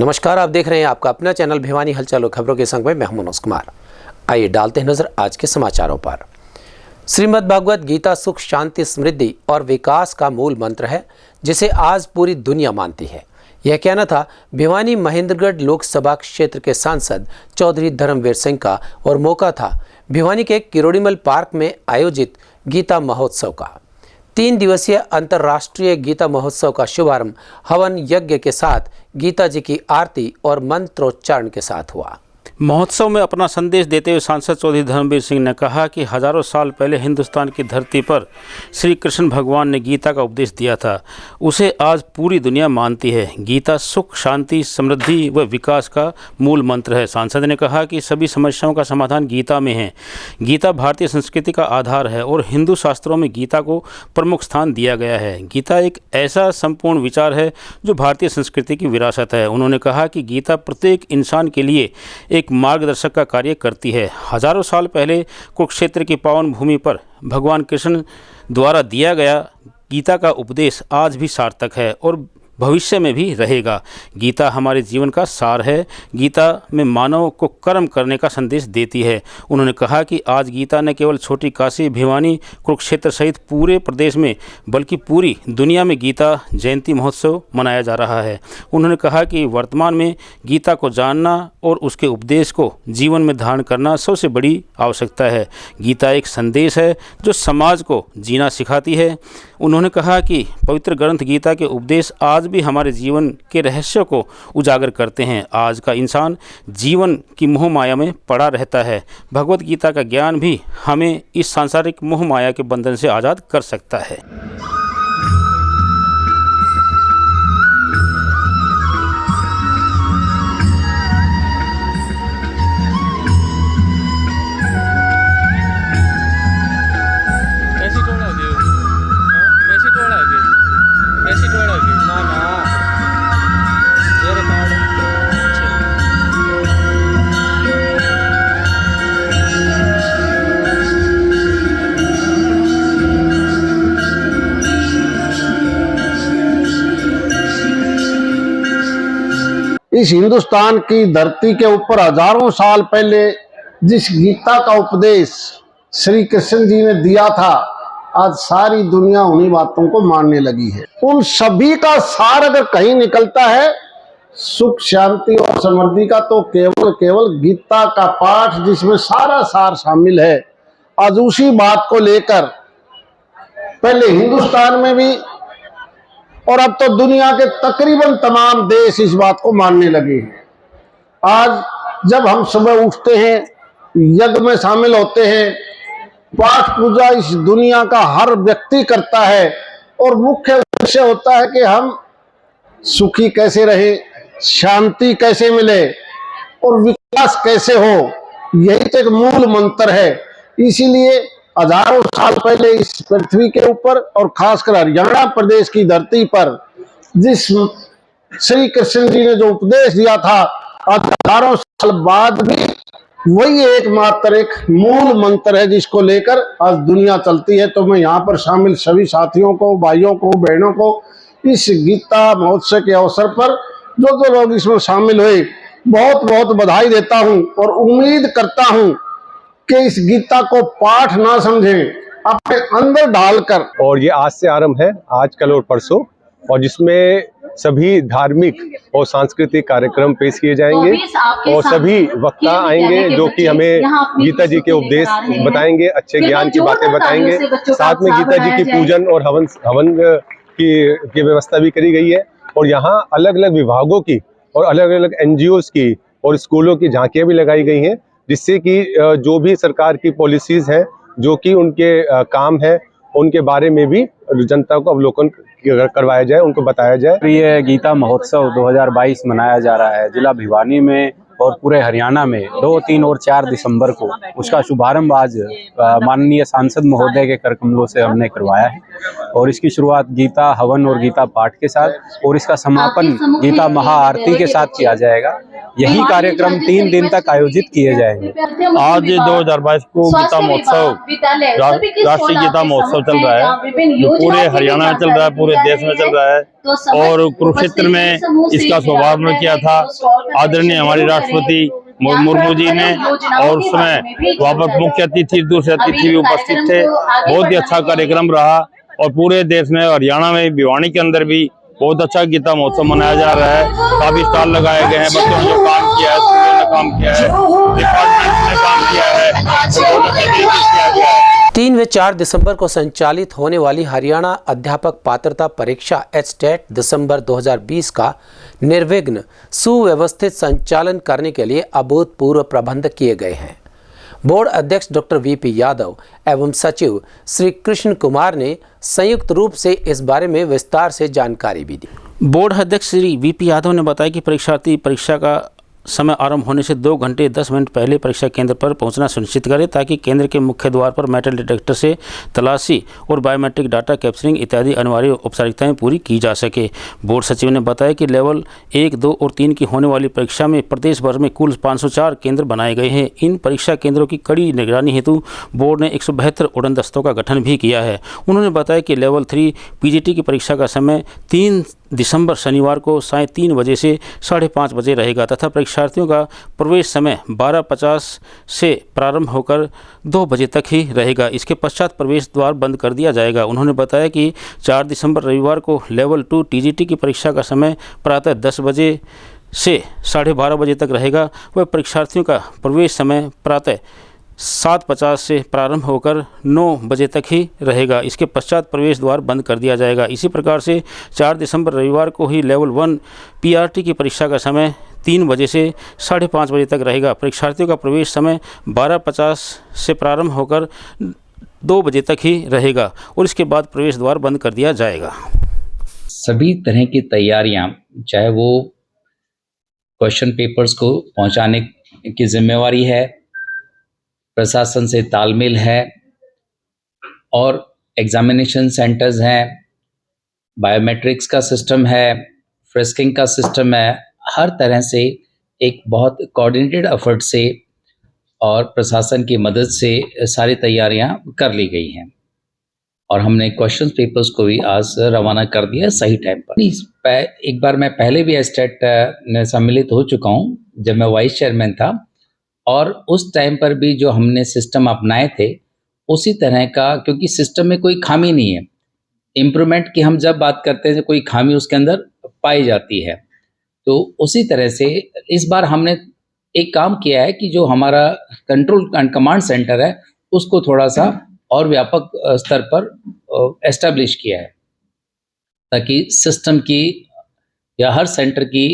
नमस्कार, आप देख रहे हैं आपका अपना चैनल भिवानी हलचल और खबरों के संग में मैं हूं मनोज कुमार। आइए डालते हैं नजर आज के समाचारों पर। श्रीमद् भागवत गीता सुख, शांति, समृद्धि और विकास का मूल मंत्र है, जिसे आज पूरी दुनिया मानती है। यह कहना था भिवानी महेंद्रगढ़ लोकसभा क्षेत्र के सांसद चौधरी धर्मवीर सिंह का, और मौका था भिवानी के किरोड़ीमल पार्क में आयोजित गीता महोत्सव का। 3 दिवसीय अंतर्राष्ट्रीय गीता महोत्सव का शुभारंभ हवन यज्ञ के साथ गीता जी की आरती और मंत्रोच्चारण के साथ हुआ। महोत्सव में अपना संदेश देते हुए सांसद चौधरी धर्मवीर सिंह ने कहा कि हजारों साल पहले हिंदुस्तान की धरती पर श्री कृष्ण भगवान ने गीता का उपदेश दिया था। उसे आज पूरी दुनिया मानती है। गीता सुख, शांति, समृद्धि व विकास का मूल मंत्र है। सांसद ने कहा कि सभी समस्याओं का समाधान गीता में है। गीता भारतीय संस्कृति का आधार है और हिंदू शास्त्रों में गीता को प्रमुख स्थान दिया गया है। गीता एक ऐसा संपूर्ण विचार है जो भारतीय संस्कृति की विरासत है। उन्होंने कहा कि गीता प्रत्येक इंसान के लिए एक मार्गदर्शक का कार्य करती है। हजारों साल पहले कुरुक्षेत्र की पावन भूमि पर भगवान कृष्ण द्वारा दिया गया गीता का उपदेश आज भी सार्थक है और भविष्य में भी रहेगा। गीता हमारे जीवन का सार है। गीता में मानव को कर्म करने का संदेश देती है। उन्होंने कहा कि आज गीता न केवल छोटी काशी, भिवानी, कुरुक्षेत्र सहित पूरे प्रदेश में बल्कि पूरी दुनिया में गीता जयंती महोत्सव मनाया जा रहा है। उन्होंने कहा कि वर्तमान में गीता को जानना और उसके उपदेश को जीवन में धारण करना सबसे बड़ी आवश्यकता है। गीता एक संदेश है जो समाज को जीना सिखाती है। उन्होंने कहा कि पवित्र ग्रंथ गीता के उपदेश आज भी हमारे जीवन के रहस्य को उजागर करते हैं। आज का इंसान जीवन की मोह माया में पड़ा रहता है। भगवत गीता का ज्ञान भी हमें इस सांसारिक मोह माया के बंधन से आज़ाद कर सकता है। इस हिंदुस्तान की धरती के ऊपर हजारों साल पहले जिस गीता का उपदेश श्री कृष्ण जी ने दिया था, आज सारी दुनिया उन्हीं बातों को मानने लगी है। उन सभी का सार अगर कहीं निकलता है सुख, शांति और समृद्धि का, तो केवल गीता का पाठ, जिसमें सारा सार शामिल है। आज उसी बात को लेकर पहले हिंदुस्तान में भी और अब तो दुनिया के तकरीबन तमाम देश इस बात को मानने लगे हैं। आज जब हम सुबह उठते हैं, यज्ञ में शामिल होते हैं, पाठ पूजा इस दुनिया का हर व्यक्ति करता है और मुख्य उद्देश्य होता है कि हम सुखी कैसे रहे, शांति कैसे मिले और विकास कैसे हो। यही तो एक मूल मंत्र है। इसीलिए हजारों साल पहले इस पृथ्वी के ऊपर और खासकर हरियाणा प्रदेश की धरती पर जिस श्री कृष्ण जी ने जो उपदेश दिया था, आज हजारों साल बाद भी वही एकमात्र एक मूल मंत्र है जिसको लेकर आज दुनिया चलती है। तो मैं यहाँ पर शामिल सभी साथियों को, भाइयों को, बहनों को इस गीता महोत्सव के अवसर पर जो लोग इसमें शामिल हुए, बहुत बहुत बधाई देता हूँ और उम्मीद करता हूँ कि इस गीता को पाठ ना समझें, अपने अंदर डालकर। और ये आज से आरंभ है, आज, कल और परसों, और जिसमें सभी धार्मिक और सांस्कृतिक कार्यक्रम पेश किए जाएंगे और सभी वक्ता आएंगे जो कि हमें गीता जी के उपदेश बताएंगे, अच्छे ज्ञान की बातें बताएंगे। साथ में गीता जी की पूजन और हवन की व्यवस्था भी करी गई है। और यहाँ अलग अलग विभागों की और अलग अलग NGOs की और स्कूलों की झांकियाँ भी लगाई गई हैं, जिससे कि जो भी सरकार की पॉलिसीज हैं, जो कि उनके काम है, उनके बारे में भी जनता को अवलोकन करवाया जाए, उनको बताया जाए। ये गीता महोत्सव 2022 मनाया जा रहा है जिला भिवानी में और पूरे हरियाणा में 2, 3 और 4 दिसंबर को। उसका शुभारंभ आज माननीय सांसद महोदय के कर कमलों से हमने करवाया है और इसकी शुरुआत गीता हवन और गीता पाठ के साथ और इसका समापन गीता महाआरती के साथ किया जाएगा। यही कार्यक्रम 3 दिन तक आयोजित किए जाएंगे। आज 2022 को गीता महोत्सव राष्ट्रीय गीता महोत्सव चल रहा है, जो पूरे हरियाणा में चल रहा है, पूरे देश में चल रहा है। और कुरुक्षेत्र में इसका शुभारंभ किया था आदरणीय हमारी राष्ट्रपति मुर्मू जी ने, और उसमें वहाँ पर मुख्य अतिथि, दूसरे अतिथि भी उपस्थित थे। बहुत ही अच्छा कार्यक्रम रहा और पूरे देश में, हरियाणा में, भिवानी के अंदर भी बहुत अच्छा गीता महोत्सव मनाया जा रहा है। काफी स्टॉल लगाए गए हैं, बच्चों ने जो काम किया है, स्कूलों ने काम किया है, डिपार्टमेंट ने काम किया है, बहुत अच्छा किया गया है। 3 व 4 दिसंबर को संचालित होने वाली हरियाणा अध्यापक पात्रता परीक्षा एचटेट दिसंबर 2020 का निर्विघ्न सुव्यवस्थित संचालन करने के लिए अभूतपूर्व प्रबंध किए गए हैं। बोर्ड अध्यक्ष डॉक्टर वीपी यादव एवं सचिव श्री कृष्ण कुमार ने संयुक्त रूप से इस बारे में विस्तार से जानकारी भी दी। बोर्ड अध्यक्ष श्री वीपी यादव ने बताया कि परीक्षार्थी परीक्षा का समय आरंभ होने से 2 घंटे 10 मिनट पहले परीक्षा केंद्र पर पहुंचना सुनिश्चित करें, ताकि केंद्र के मुख्य द्वार पर मेटल डिटेक्टर से तलाशी और बायोमेट्रिक डाटा कैप्चरिंग इत्यादि अनिवार्य औपचारिकताएं पूरी की जा सके। बोर्ड सचिव ने बताया कि लेवल 1, 2 और 3 की होने वाली परीक्षा में प्रदेश भर में कुल 504 केंद्र बनाए गए हैं। इन परीक्षा केंद्रों की कड़ी निगरानी हेतु बोर्ड ने 172 उड़न दस्तों का गठन भी किया है। उन्होंने बताया कि लेवल 3 पीजीटी की परीक्षा का समय 3 दिसंबर शनिवार को साय 3 बजे से 5:30 बजे रहेगा तथा परीक्षार्थियों का प्रवेश समय 12:50 से प्रारंभ होकर 2 बजे तक ही रहेगा। इसके पश्चात प्रवेश द्वार बंद कर दिया जाएगा। उन्होंने बताया कि 4 दिसंबर रविवार को लेवल 2 टीजीटी की परीक्षा का समय प्रातः 10 बजे से 12:30 बजे तक रहेगा। वह परीक्षार्थियों का प्रवेश समय प्रातः 7:50 से प्रारंभ होकर 9 बजे तक ही रहेगा। इसके पश्चात प्रवेश द्वार बंद कर दिया जाएगा। इसी प्रकार से 4 दिसंबर रविवार को ही लेवल 1 पीआरटी की परीक्षा का समय 3 बजे से 5:30 बजे तक रहेगा। परीक्षार्थियों का प्रवेश समय 12:50 से प्रारंभ होकर 2 बजे तक ही रहेगा और इसके बाद प्रवेश द्वार बंद कर दिया जाएगा। सभी तरह की तैयारियां, चाहे वो क्वेश्चन पेपर्स को पहुंचाने की जिम्मेवारी है, प्रशासन से तालमेल है और एग्जामिनेशन सेंटर्स हैं, बायोमेट्रिक्स का सिस्टम है, फ्रिस्किंग का सिस्टम है, हर तरह से एक बहुत कोऑर्डिनेटेड एफर्ट से और प्रशासन की मदद से सारी तैयारियां कर ली गई हैं और हमने क्वेश्चन पेपर्स को भी आज रवाना कर दिया सही टाइम पर। एक बार मैं पहले भी एचटेट में सम्मिलित हो चुका हूं जब मैं वाइस चेयरमैन था, और उस टाइम पर भी जो हमने सिस्टम अपनाए थे उसी तरह का, क्योंकि सिस्टम में कोई खामी नहीं है। इम्प्रूवमेंट की हम जब बात करते हैं कोई खामी उसके अंदर पाई जाती है, तो उसी तरह से इस बार हमने एक काम किया है कि जो हमारा कंट्रोल एंड कमांड सेंटर है उसको थोड़ा सा और व्यापक स्तर पर एस्टेब्लिश किया है, ताकि सिस्टम की या हर सेंटर की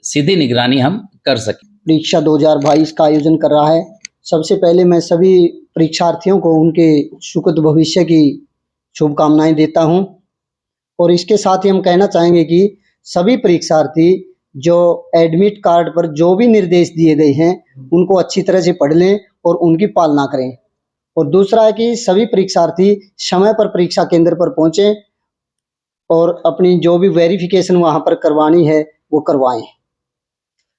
सीधी निगरानी हम कर सकें। परीक्षा 2022 का आयोजन कर रहा है। सबसे पहले मैं सभी परीक्षार्थियों को उनके सुखद भविष्य की शुभकामनाएं देता हूं और इसके साथ ही हम कहना चाहेंगे कि सभी परीक्षार्थी जो एडमिट कार्ड पर जो भी निर्देश दिए गए हैं उनको अच्छी तरह से पढ़ लें और उनकी पालना करें। और दूसरा है कि सभी परीक्षार्थी समय पर परीक्षा केंद्र पर पहुंचें और अपनी जो भी वेरिफिकेशन वहां पर करवानी है वो करवाएं।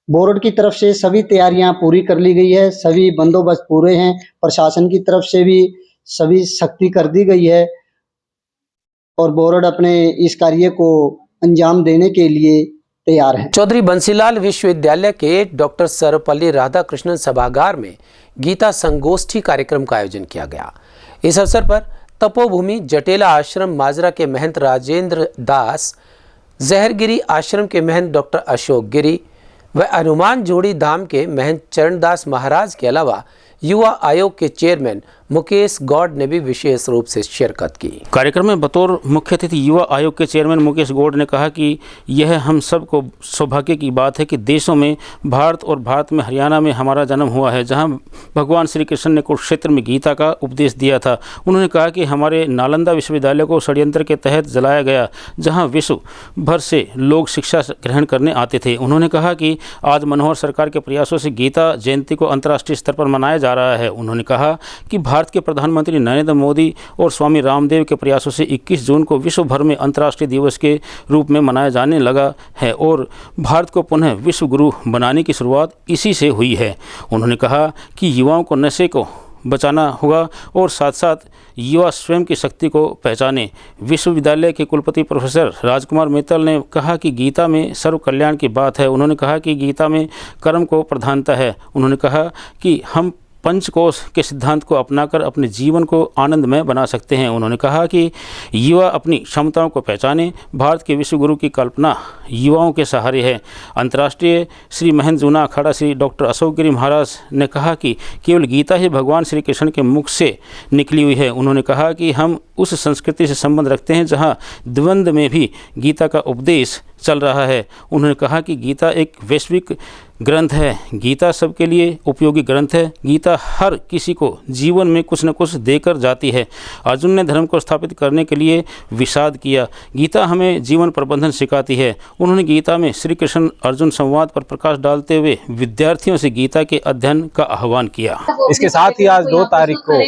बोर्ड की तरफ से सभी तैयारियां पूरी कर ली गई है, सभी बंदोबस्त पूरे हैं, प्रशासन की तरफ से भी सभी सख्ती कर दी गई है और बोर्ड अपने इस कार्य को अंजाम देने के लिए तैयार है। चौधरी बंसीलाल विश्वविद्यालय के डॉक्टर सर्वपल्ली राधाकृष्णन सभागार में गीता संगोष्ठी कार्यक्रम का आयोजन किया गया। इस अवसर पर तपोभूमि जटेला आश्रम माजरा के महंत राजेंद्र दास, जहरगिरी आश्रम के महंत डॉक्टर अशोक गिरी व हनुमान जोड़ी धाम के महंत चरणदास महाराज के अलावा युवा आयोग के चेयरमैन मुकेश गौड ने भी विशेष रूप से शिरकत की। कार्यक्रम में बतौर मुख्य अतिथि युवा आयोग के चेयरमैन मुकेश गौड ने कहा कि यह हम सबको सौभाग्य की बात है कि देशों में भारत और भारत में हरियाणा में हमारा जन्म हुआ है, जहां भगवान श्री कृष्ण ने कुरुक्षेत्र में गीता का उपदेश दिया था। उन्होंने कहा कि हमारे नालंदा विश्वविद्यालय को षड्यंत्र के तहत जलाया गया, जहाँ विश्व भर से लोग शिक्षा ग्रहण करने आते थे। उन्होंने कहा कि आज मनोहर सरकार के प्रयासों से गीता जयंती को अंतर्राष्ट्रीय स्तर पर मनाया जा रहा है। उन्होंने कहा कि भारत के प्रधानमंत्री नरेंद्र मोदी और स्वामी रामदेव के प्रयासों से 21 जून को विश्व भर में अंतर्राष्ट्रीय दिवस के रूप में मनाया जाने लगा है और भारत को पुनः विश्व गुरु बनाने की शुरुआत इसी से हुई है। उन्होंने कहा कि युवाओं को नशे को बचाना होगा और साथ साथ युवा स्वयं की शक्ति को पहचाने। विश्वविद्यालय के कुलपति प्रोफेसर राजकुमार मित्तल ने कहा कि गीता में सर्व कल्याण की बात है। उन्होंने कहा कि गीता में कर्म को प्रधानता है। उन्होंने कहा कि हम पंचकोश के सिद्धांत को अपनाकर अपने जीवन को आनंदमय बना सकते हैं। उन्होंने कहा कि युवा अपनी क्षमताओं को पहचाने। भारत के विश्व गुरु की कल्पना युवाओं के सहारे है। अंतर्राष्ट्रीय श्री महंत जूना अखाड़ा श्री डॉक्टर अशोक गिरी महाराज ने कहा कि केवल गीता ही भगवान श्री कृष्ण के मुख से निकली हुई है। उन्होंने कहा कि हम उस संस्कृति से संबंध रखते हैं जहाँ द्वंद्व में भी गीता का उपदेश चल रहा है। उन्होंने कहा कि गीता एक वैश्विक ग्रंथ है। गीता सबके लिए उपयोगी ग्रंथ है। गीता हर किसी को जीवन में कुछ न कुछ देकर जाती है। अर्जुन ने धर्म को स्थापित करने के लिए विषाद किया। गीता हमें जीवन प्रबंधन सिखाती है। उन्होंने गीता में श्री कृष्ण अर्जुन संवाद पर प्रकाश डालते हुए विद्यार्थियों से गीता के अध्ययन का आह्वान किया। इसके साथ ही आज 2 तारीख को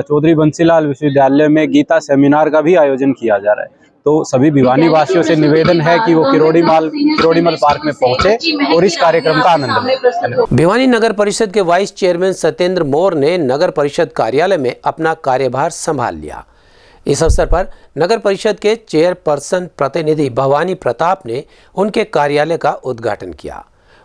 चौधरी बंसीलाल विश्वविद्यालय में गीता सेमिनार का भी आयोजन किया जा रहा है। तो सभी भिवानी वासियों से निवेदन है कि वो किरोड़ीमल पार्क में पहुंचे और इस कार्यक्रम का आनंद लें। भिवानी नगर परिषद के वाइस चेयरमैन सत्येंद्र मोर ने नगर परिषद कार्यालय में अपना कार्यभार संभाल लिया। इस अवसर पर नगर परिषद के चेयरपर्सन प्रतिनिधि भवानी प्रताप ने उनके कार्यालय का उद्घाटन किया।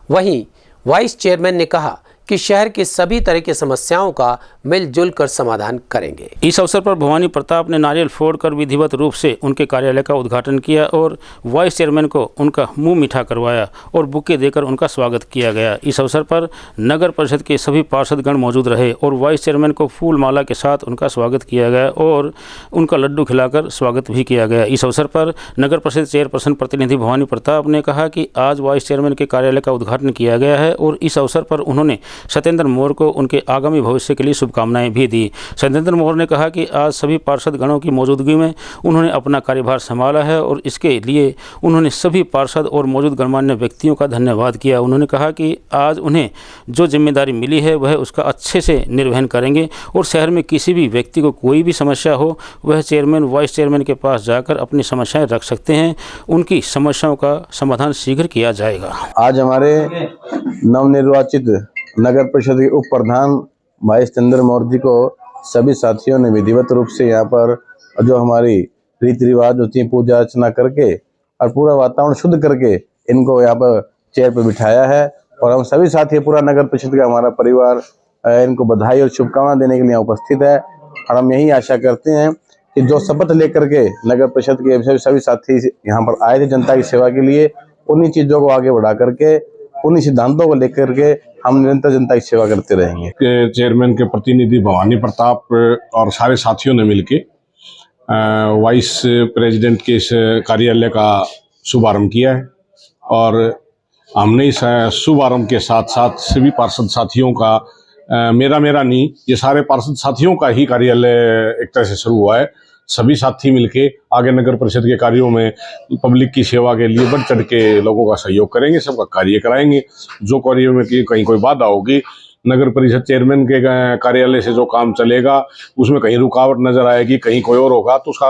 वहीं वाइस चेयरमैन ने कहा कि शहर की सभी तरह की समस्याओं का मिलजुल कर समाधान करेंगे। इस अवसर पर भवानी प्रताप ने नारियल फोड़कर विधिवत रूप से उनके कार्यालय का उद्घाटन किया और वाइस चेयरमैन को उनका मुंह मीठा करवाया और बुके देकर उनका स्वागत किया गया। इस अवसर पर नगर परिषद के सभी पार्षदगण मौजूद रहे और वाइस चेयरमैन को फूल माला के साथ उनका स्वागत किया गया और उनका लड्डू खिलाकर स्वागत भी किया गया। इस अवसर पर नगर परिषद चेयरपर्सन प्रतिनिधि भवानी प्रताप ने कहा कि आज वाइस चेयरमैन के कार्यालय का उद्घाटन किया गया है और इस अवसर पर उन्होंने सत्येंद्र मोर को उनके आगामी भविष्य के लिए शुभकामनाएं भी दी। सत्येंद्र मोर ने कहा कि आज सभी पार्षद गणों की मौजूदगी में उन्होंने अपना कार्यभार संभाला है और इसके लिए उन्होंने सभी पार्षद और मौजूद गणमान्य व्यक्तियों का धन्यवाद किया। उन्होंने कहा कि आज उन्हें जो जिम्मेदारी मिली है वह उसका अच्छे से निर्वहन करेंगे और शहर में किसी भी व्यक्ति को कोई भी समस्या हो वह चेयरमैन वाइस चेयरमैन के पास जाकर अपनी समस्याएं रख सकते हैं। उनकी समस्याओं का समाधान शीघ्र किया जाएगा। आज हमारे नवनिर्वाचित नगर परिषद के उप प्रधान भाई सत्येंद्र मोर जी को सभी साथियों ने विधिवत रूप से यहाँ पर जो हमारी रीति रिवाज होती है पूजा अर्चना करके और पूरा वातावरण शुद्ध करके इनको यहाँ पर चेयर पर बिठाया है और हम सभी साथी पूरा नगर परिषद का हमारा परिवार इनको बधाई और शुभकामना देने के लिए उपस्थित है। और हम यही आशा करते हैं कि जो शपथ लेकर के नगर परिषद के सभी साथी यहाँ पर आए थे जनता की सेवा के लिए, उन्हीं चीजों को आगे बढ़ा करके उन्हीं सिद्धांतों को लेकर के हम निरंतर जनता की सेवा करते रहेंगे। चेयरमैन के प्रतिनिधि भवानी प्रताप और सारे साथियों ने मिलके वाइस प्रेसिडेंट के इस कार्यालय का शुभारंभ किया है और हमने इस शुभारंभ के साथ साथ सभी पार्षद साथियों का मेरा नहीं, ये सारे पार्षद साथियों का ही कार्यालय एक तरह से शुरू हुआ है। सभी साथी मिलके आगे नगर परिषद के कार्यों में पब्लिक की सेवा के लिए बढ़ चढ़ के लोगों का सहयोग करेंगे, सबका कार्य कराएंगे। जो कार्यों में कहीं कोई बाधा होगी, नगर परिषद चेयरमैन के कार्यालय से जो काम चलेगा उसमें कहीं रुकावट नजर आएगी, कहीं कोई और होगा तो उसका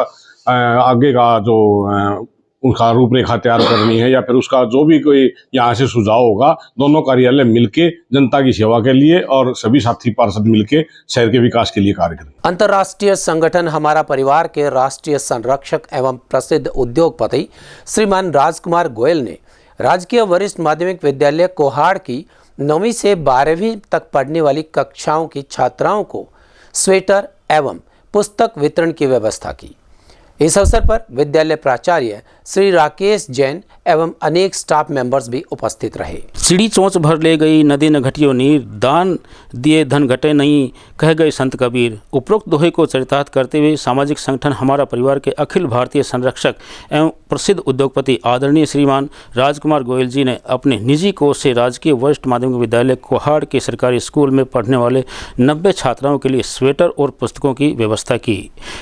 आगे का जो उनका रूपरेखा तैयार करनी है या फिर उसका जो भी कोई यहाँ से सुझाव होगा, दोनों कार्यालय मिलके जनता की सेवा के लिए और सभी साथी पार्षद मिलके शहर के विकास के लिए कार्य करें। अंतर्राष्ट्रीय संगठन हमारा परिवार के राष्ट्रीय संरक्षक एवं प्रसिद्ध उद्योगपति श्रीमान राजकुमार गोयल ने राजकीय वरिष्ठ माध्यमिक विद्यालय कोहाड़ की 9वीं से 12वीं तक पढ़ने वाली कक्षाओं की छात्राओं को स्वेटर एवं पुस्तक वितरण की व्यवस्था की। इस अवसर पर विद्यालय प्राचार्य श्री राकेश जैन एवं अनेक स्टाफ मेंबर्स भी उपस्थित रहे। चिड़ी चोंच भर ले गई नदी न घटियो नीर, दान दिए धन घटे नहीं, कह गए संत कबीर। उपरोक्त दोहे को चरितार्थ करते हुए सामाजिक संगठन हमारा परिवार के अखिल भारतीय संरक्षक एवं प्रसिद्ध उद्योगपति आदरणीय श्रीमान राजकुमार गोयल जी ने अपने निजी कोष से राजकीय वरिष्ठ माध्यमिक विद्यालय कोहाड़ के सरकारी स्कूल में पढ़ने वाले 90 छात्राओं के लिए स्वेटर और पुस्तकों की व्यवस्था की।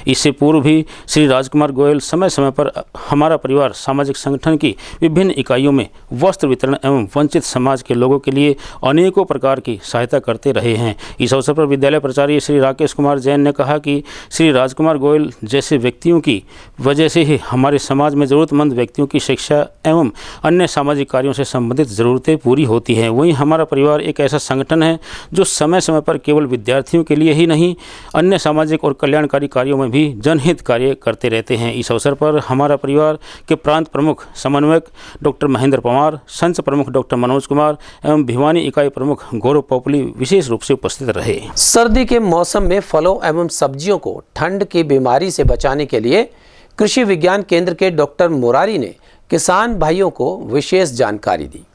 इससे पूर्व भी श्री राजकुमार गोयल समय समय पर हमारा परिवार सामाजिक संगठन की विभिन्न इकाइयों में वस्त्र वितरण एवं वंचित समाज के लोगों के लिए अनेकों प्रकार की सहायता करते रहे हैं। इस अवसर पर विद्यालय प्राचार्य श्री राकेश कुमार जैन ने कहा कि श्री राजकुमार गोयल जैसे व्यक्तियों की वजह से ही हमारे समाज में ज़रूरतमंद व्यक्तियों की शिक्षा एवं अन्य सामाजिक कार्यों से संबंधित ज़रूरतें पूरी होती हैं। वहीं हमारा परिवार एक ऐसा संगठन है जो समय समय पर केवल विद्यार्थियों के लिए ही नहीं, अन्य सामाजिक और कल्याणकारी कार्यों में भी जनहित कार्य करते रहते हैं। इस अवसर पर हमारा परिवार के प्रांत प्रमुख समन्वयक डॉक्टर महेंद्र पवार, संघ प्रमुख डॉक्टर मनोज कुमार एवं भिवानी इकाई प्रमुख गौरव पोपली विशेष रूप से उपस्थित रहे। सर्दी के मौसम में फलों एवं सब्जियों को ठंड की बीमारी से बचाने के लिए कृषि विज्ञान केंद्र के डॉक्टर मुरारी ने किसान भाइयों को विशेष जानकारी दी।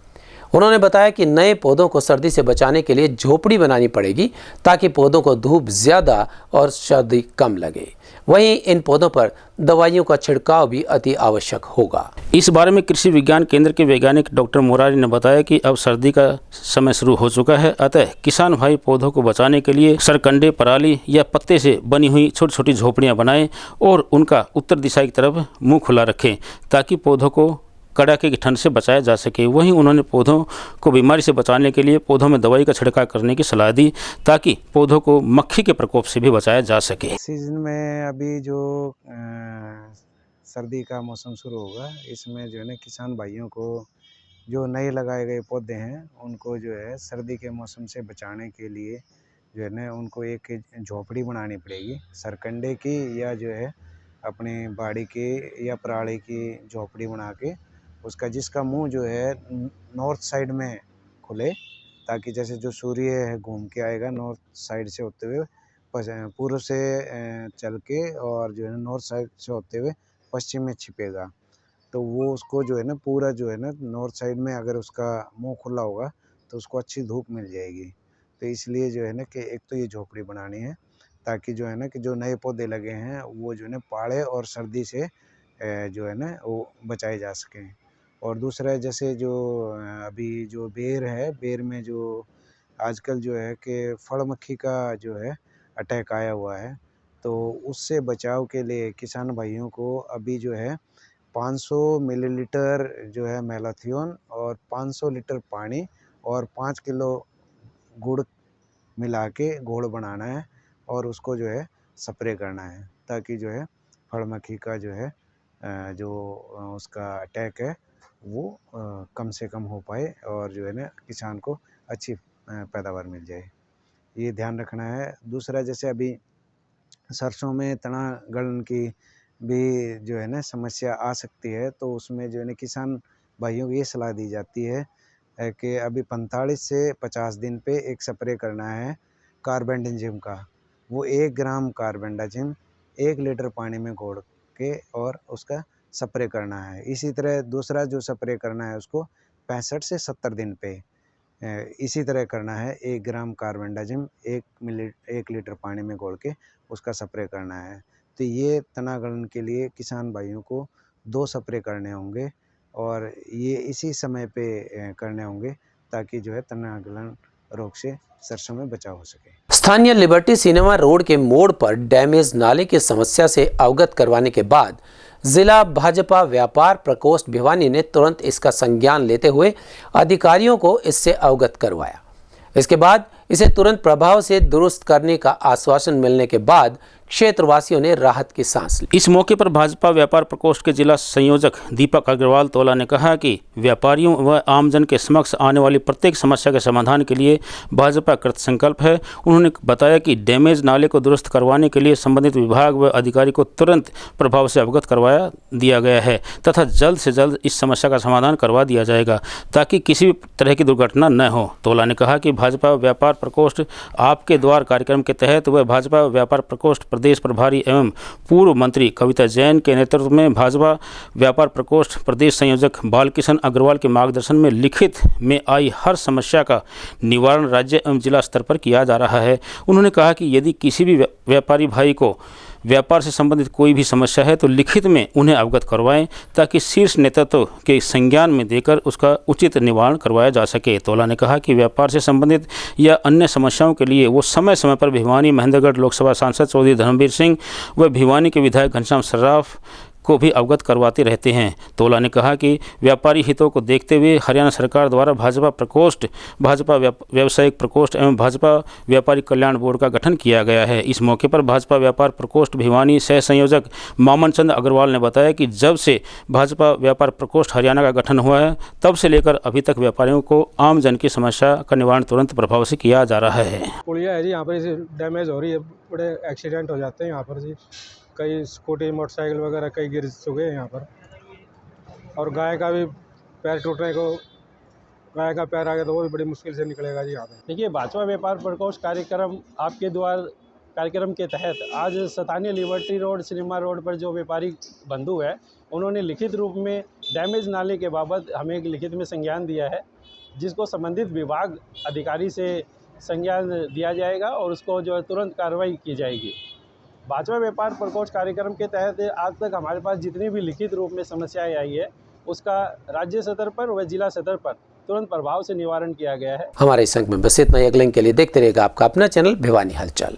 उन्होंने बताया कि नए पौधों को सर्दी से बचाने के लिए झोपड़ी बनानी पड़ेगी ताकि पौधों को धूप ज़्यादा और सर्दी कम लगे। वहीं इन पौधों पर दवाइयों का छिड़काव भी अति आवश्यक होगा। इस बारे में कृषि विज्ञान केंद्र के वैज्ञानिक डॉक्टर मुरारी ने बताया कि अब सर्दी का समय शुरू हो चुका है, अतः किसान भाई पौधों को बचाने के लिए सरकंडे, पराली या पत्ते से बनी हुई छोटी छोटी झोपड़ियाँ बनाएं और उनका उत्तर दिशा की तरफ मुँह खुला रखें ताकि पौधों को कड़ाके की ठंड से बचाया जा सके। वहीं उन्होंने पौधों को बीमारी से बचाने के लिए पौधों में दवाई का छिड़काव करने की सलाह दी ताकि पौधों को मक्खी के प्रकोप से भी बचाया जा सके। सीजन में अभी जो सर्दी का मौसम शुरू होगा, इसमें जो है ना किसान भाइयों को जो नए लगाए गए पौधे हैं उनको जो है सर्दी के मौसम से बचाने के लिए जो है ना उनको एक झोपड़ी बनानी पड़ेगी, सरकंडे की या जो है अपनी बाड़ी की या पराली की झोपड़ी बना के उसका जिसका मुंह जो है नॉर्थ साइड में खुले ताकि जैसे जो सूर्य है घूम के आएगा नॉर्थ साइड से होते हुए पूर्व से चल के और जो है नॉर्थ साइड से होते हुए पश्चिम में छिपेगा, तो वो उसको जो है ना पूरा जो है ना नॉर्थ साइड में अगर उसका मुंह खुला होगा तो उसको अच्छी धूप मिल जाएगी। तो इसलिए जो है ना कि एक तो ये झोपड़ी बनानी है ताकि जो है ना कि जो नए पौधे लगे हैं वो जो है ना पाले और सर्दी से जो है ना वो बचाए जा सकें। और दूसरा जैसे जो अभी जो बेर है, बेर में जो आजकल जो है कि फड़ मक्खी का जो है अटैक आया हुआ है, तो उससे बचाव के लिए किसान भाइयों को अभी जो है 500 मिलीलीटर जो है मैलाथियोन और 500 लीटर पानी और 5 किलो गुड़ मिला के घोल बनाना है और उसको जो है स्प्रे करना है ताकि जो है फड़ मक्खी का जो है जो उसका अटैक है वो कम से कम हो पाए और जो है ना किसान को अच्छी पैदावार मिल जाए, ये ध्यान रखना है। दूसरा जैसे अभी सरसों में तना गलन की भी जो है ना समस्या आ सकती है, तो उसमें जो है ना किसान भाइयों को ये सलाह दी जाती है कि अभी 45 से 50 दिन पे एक स्प्रे करना है कार्बेंडाजिम का। वो 1 ग्राम कार्बेंडाजिम 1 लीटर पानी में घोल के और उसका स्प्रे करना है। इसी तरह दूसरा जो स्प्रे करना है उसको 65 से 70 दिन पे इसी तरह करना है। 1 ग्राम कार्बेंडाजिम 1 लीटर पानी में घोल के उसका स्प्रे करना है। तो ये तना गलन के लिए किसान भाइयों को 2 स्प्रे करने होंगे और ये इसी समय पे करने होंगे ताकि जो है तना गलन रोग से सरसों में बचाव हो सके। स्थानीय लिबर्टी सिनेमा रोड के मोड़ पर डैमेज नाले की समस्या से अवगत करवाने के बाद जिला भाजपा व्यापार प्रकोष्ठ भिवानी ने तुरंत इसका संज्ञान लेते हुए अधिकारियों को इससे अवगत करवाया। इसके बाद इसे तुरंत प्रभाव से दुरुस्त करने का आश्वासन मिलने के बाद क्षेत्रवासियों ने राहत की सांस ली। इस मौके पर भाजपा व्यापार प्रकोष्ठ के जिला संयोजक दीपक अग्रवाल तोला ने कहा कि व्यापारियों व आमजन के समक्ष आने वाली प्रत्येक समस्या के समाधान के लिए भाजपा कृत संकल्प है। उन्होंने बताया कि डैमेज नाले को दुरुस्त करवाने के लिए संबंधित विभाग व अधिकारी को तुरंत प्रभाव से अवगत करवाया दिया गया है तथा जल्द से जल्द इस समस्या का समाधान करवा दिया जाएगा ताकि किसी भी तरह की दुर्घटना न हो। तोला ने कहा कि भाजपा व्यापार प्रकोष्ठ आपके द्वार कार्यक्रम के तहत वह भाजपा व्यापार प्रकोष्ठ प्रदेश प्रभारी एवं पूर्व मंत्री कविता जैन के नेतृत्व में भाजपा व्यापार प्रकोष्ठ प्रदेश संयोजक बालकिशन अग्रवाल के मार्गदर्शन में लिखित में आई हर समस्या का निवारण राज्य एवं जिला स्तर पर किया जा रहा है। उन्होंने कहा कि यदि किसी भी व्यापारी भाई को व्यापार से संबंधित कोई भी समस्या है तो लिखित में उन्हें अवगत करवाएं ताकि शीर्ष नेतृत्व के संज्ञान में देकर उसका उचित निवारण करवाया जा सके। तोला ने कहा कि व्यापार से संबंधित या अन्य समस्याओं के लिए वो समय समय पर भिवानी महेंद्रगढ़ लोकसभा सांसद चौधरी धर्मवीर सिंह व भिवानी के विधायक घनश्याम सर्राफ को भी अवगत करवाते रहते हैं। तोला ने कहा कि व्यापारी हितों को देखते हुए हरियाणा सरकार द्वारा भाजपा प्रकोष्ठ, भाजपा व्यावसायिक प्रकोष्ठ एवं भाजपा व्यापारी कल्याण बोर्ड का गठन किया गया है। इस मौके पर भाजपा व्यापार प्रकोष्ठ भिवानी सह संयोजक मामन चंद अग्रवाल ने बताया कि जब से भाजपा व्यापार प्रकोष्ठ हरियाणा का गठन हुआ है तब से लेकर अभी तक व्यापारियों को आम जन की समस्या का निवारण तुरंत प्रभाव से किया जा रहा है। पुलिया है जी, यहाँ पर डैमेज हो रही है, बड़े एक्सीडेंट हो जाते हैं यहाँ पर जी, कई स्कूटी मोटरसाइकिल वगैरह कई गिर चुके हैं यहाँ पर। और गाय का भी पैर टूटने को, गाय का पैर आ गया तो वो भी बड़ी मुश्किल से निकलेगा जी यहाँ पे। देखिए, भाजपा व्यापार प्रकोष्ठ कार्यक्रम आपके द्वार कार्यक्रम के तहत आज स्थानीय लिबर्टी रोड, सिनेमा रोड पर जो व्यापारी बंधु है उन्होंने लिखित रूप में डैमेज नाले के बाबत हमें एक लिखित में संज्ञान दिया है, जिसको संबंधित विभाग अधिकारी से संज्ञान दिया जाएगा और उसको जो है तुरंत कार्रवाई की जाएगी। भाजपा व्यापार प्रकोष्ठ कार्यक्रम के तहत आज तक हमारे पास जितनी भी लिखित रूप में समस्याएं आई है उसका राज्य स्तर पर व जिला स्तर पर तुरंत प्रभाव से निवारण किया गया है। हमारे संग में बस इतना ही। अगले के लिए देखते रहेगा आपका अपना चैनल भिवानी हलचल।